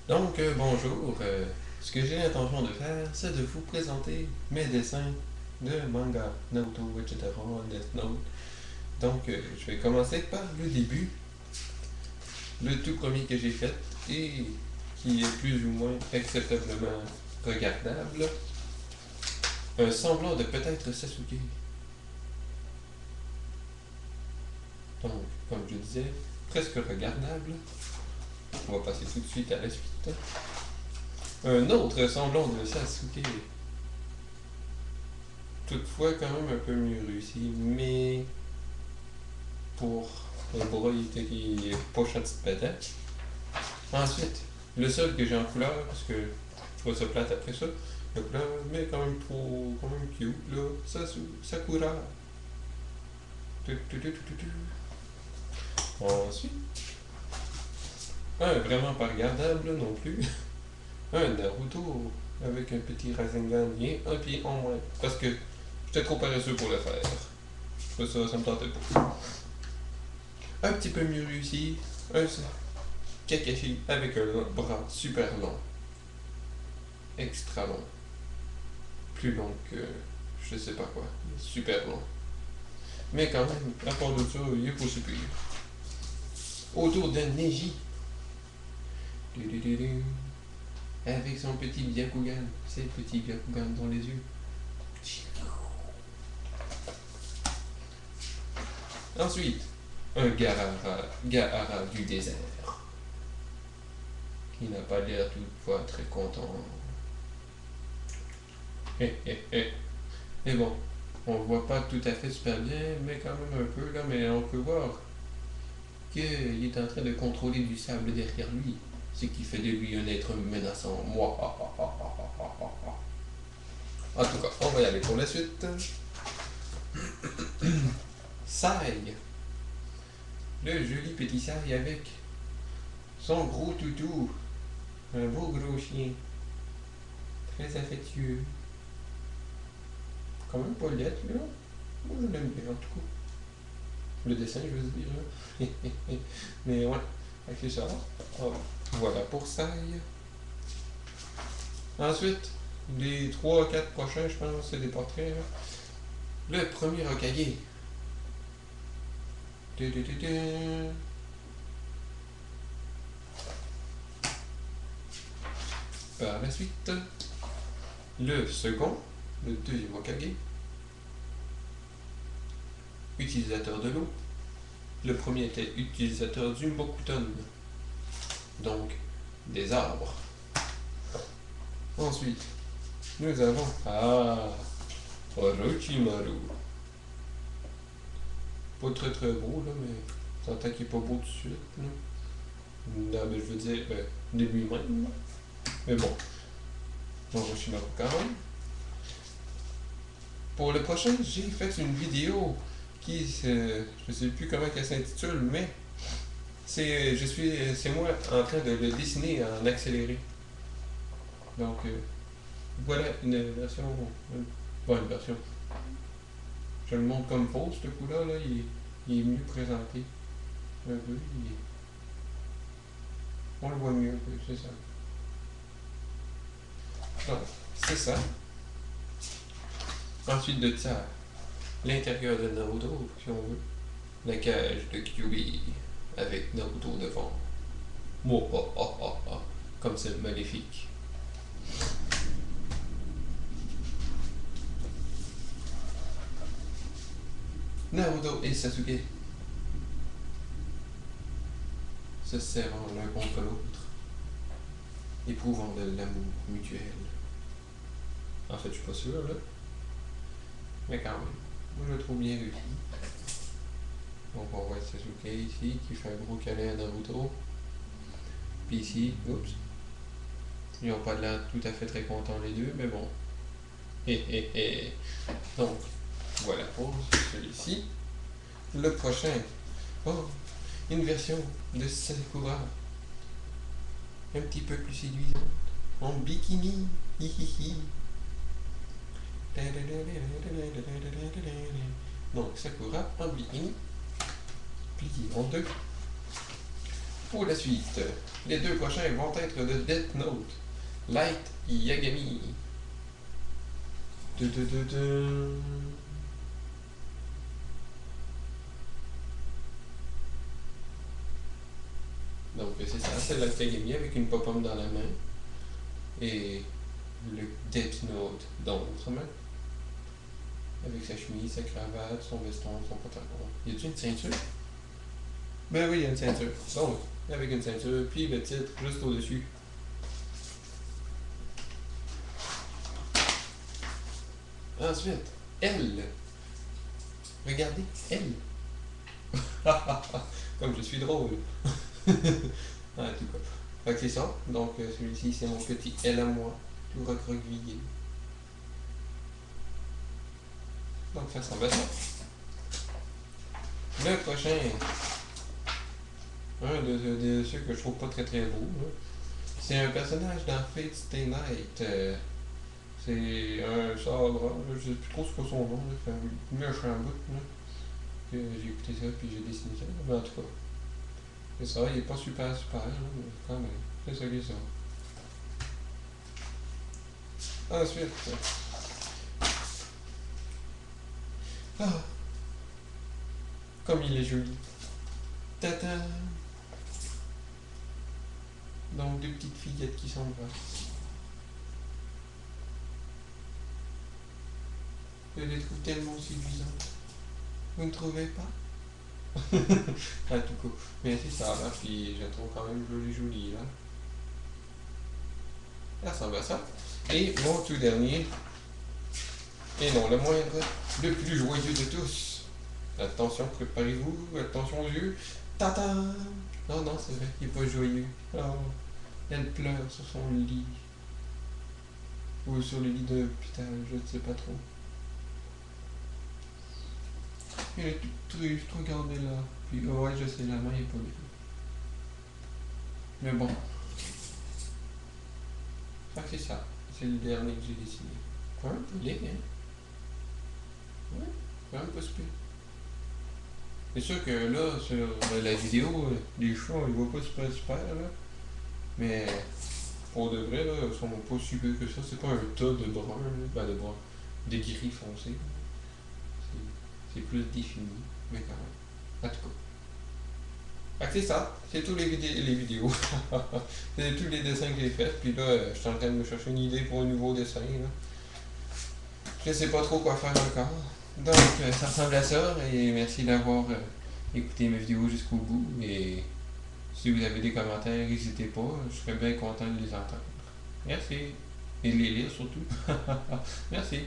Bonjour. Ce que j'ai l'intention de faire, c'est de vous présenter mes dessins de manga, Naruto, etc., Death Note. Je vais commencer par le début, le tout premier que j'ai fait et qui est plus ou moins acceptablement regardable. Un semblant de peut-être Sasuke. Donc, comme je disais, presque regardable. On va passer tout de suite à la suite. Un autre semblant de Sasuke. Toutefois, quand même un peu mieux réussi, mais pour le bras, il est pas de patate. Ensuite, le seul que j'ai en couleur, parce que je trouve ça plate après ça, le couleur, mais quand même trop, quand même cute, là, Sakura. Ensuite, un vraiment pas regardable non plus, un Naruto avec un petit Rasengan et un pied en moins, parce que j'étais trop paresseux pour le faire. Ça me tentait pas. Un petit peu mieux réussi, un Kakashi avec un bras super long, extra long, plus long que je sais pas quoi, super long. Mais quand même, à part de ça, il est pas si pire. Autour de Neji, avec son petit Byakugan, ses petits Byakugan dans les yeux. Ensuite, un Gaara du désert, qui n'a pas l'air toutefois très content. Mais bon, on le voit pas tout à fait super bien, mais quand même un peu là, mais on peut voir qu'il est en train de contrôler du sable derrière lui, ce qui fait de lui un être menaçant. Moi, en tout cas, on va y aller pour la suite. Sai, le joli petit Sai avec son gros toutou, un beau gros chien, très affectueux. Quand même pas lettre, là. Moi, je l'aime bien, en tout cas. Le dessin, je veux dire, là. Mais ouais, c'est ça. Oh, voilà pour Sai. Ensuite, les 3 4 prochains, je pense, c'est des portraits. Là. Le premier Hokage. Par la suite, le second, le deuxième Hokage, utilisateur de l'eau. Le premier était utilisateur du Mokuton, donc des arbres. Ensuite, nous avons Orochimaru. Pas très très beau, là, mais s'entend qu'il est pas beau tout de suite. Là. Non, mais je veux dire, de lui-même. Mais bon, Orochimaru quand même. Pour le prochain, j'ai fait une vidéo qui, je sais plus comment elle s'intitule, mais c'est moi en train de le dessiner en accéléré. Donc, voilà une version, une version. Je le montre comme faux, ce coup-là, là, il est mieux présenté. Un peu, on le voit mieux, c'est ça. Donc, c'est ça. Ensuite de ça, l'intérieur de Naruto, si on veut. La cage de Kyuubi avec Naruto devant. Oh, oh, oh, oh, oh. Comme c'est maléfique. Naruto et Sasuke se serrant l'un contre l'autre, éprouvant de l'amour mutuel. En fait, je suis pas sûr, là. Mais quand même, moi je le trouve bien réussi. Donc on voit Sasuke ici qui fait un gros câlin à Naruto. Puis ici, oups, ils n'ont pas l'air tout à fait très contents les deux, mais bon. Donc, voilà pour celui-ci. Le prochain, oh, une version de Sakura, un petit peu plus séduisante, en bikini. Hihihi. Donc Sakura en bikini, plié en deux, pour la suite. Les deux prochains vont être de Death Note, Light Yagami. Donc c'est ça, c'est Light Yagami avec une pop-up dans la main. Et le Death Note dans l'autre main. Avec sa chemise, sa cravate, son veston, son pantalon. Y a-t-il une ceinture? Ben oui, il y a une ceinture. Donc, avec une ceinture, puis le titre juste au-dessus. Ensuite, elle. Regardez, elle. Comme je suis drôle. En tout cas. Fait que c'est ça. Donc, celui-ci, c'est mon petit elle à moi, tout recroquevillé. Donc, ça ressemble à ça. Le prochain, un de ceux que je trouve pas très très beau, c'est un personnage dans Fate Stay Night. C'est un sabre, je sais plus trop ce que son nom, là, fait un méchant bout, là, que j'ai écouté ça puis j'ai dessiné ça. Mais en tout cas, c'est ça, il est pas super là, mais quand même, c'est ça qui est ça. Ensuite, ah, comme il est joli. Tata! Donc deux petites fillettes qui s'embrassent. Je les trouve tellement séduisantes. Vous ne trouvez pas? En tout cas, mais c'est ça, là, puis je la trouve quand même jolie, là. Ça ressemble à ça. Et mon tout dernier, et non le moindre, le plus joyeux de tous. Attention, préparez-vous, attention aux yeux. Tata! Non, non, c'est vrai, il n'est pas joyeux. Oh, elle pleure sur son lit. Ou sur le lit de l'hôpital, je ne sais pas trop. Elle est toute triste, regardez-la. Puis, oh ouais, je sais, la main est pas bien. Mais bon. Fait que c'est ça. C'est le dernier que j'ai dessiné. Quand même pas laid, hein? Ouais, quand même pas super. C'est sûr que là, sur la vidéo, les chats, ils voient pas super, là. Mais pour de vrai, là, ils sont pas si peu que ça. C'est pas un tas de brun, là. Ben de brun. De gris foncé. C'est plus défini, mais quand même. En tout cas. Fait que c'est ça. C'est tous les vidéos. C'est tous les dessins que j'ai faits. Puis là, je suis en train de me chercher une idée pour un nouveau dessin, là. Je sais pas trop quoi faire encore. Donc, ça ressemble à ça. Et merci d'avoir écouté mes vidéos jusqu'au bout. Et si vous avez des commentaires, n'hésitez pas. Je serais bien content de les entendre. Merci. Et de les lire surtout. Merci.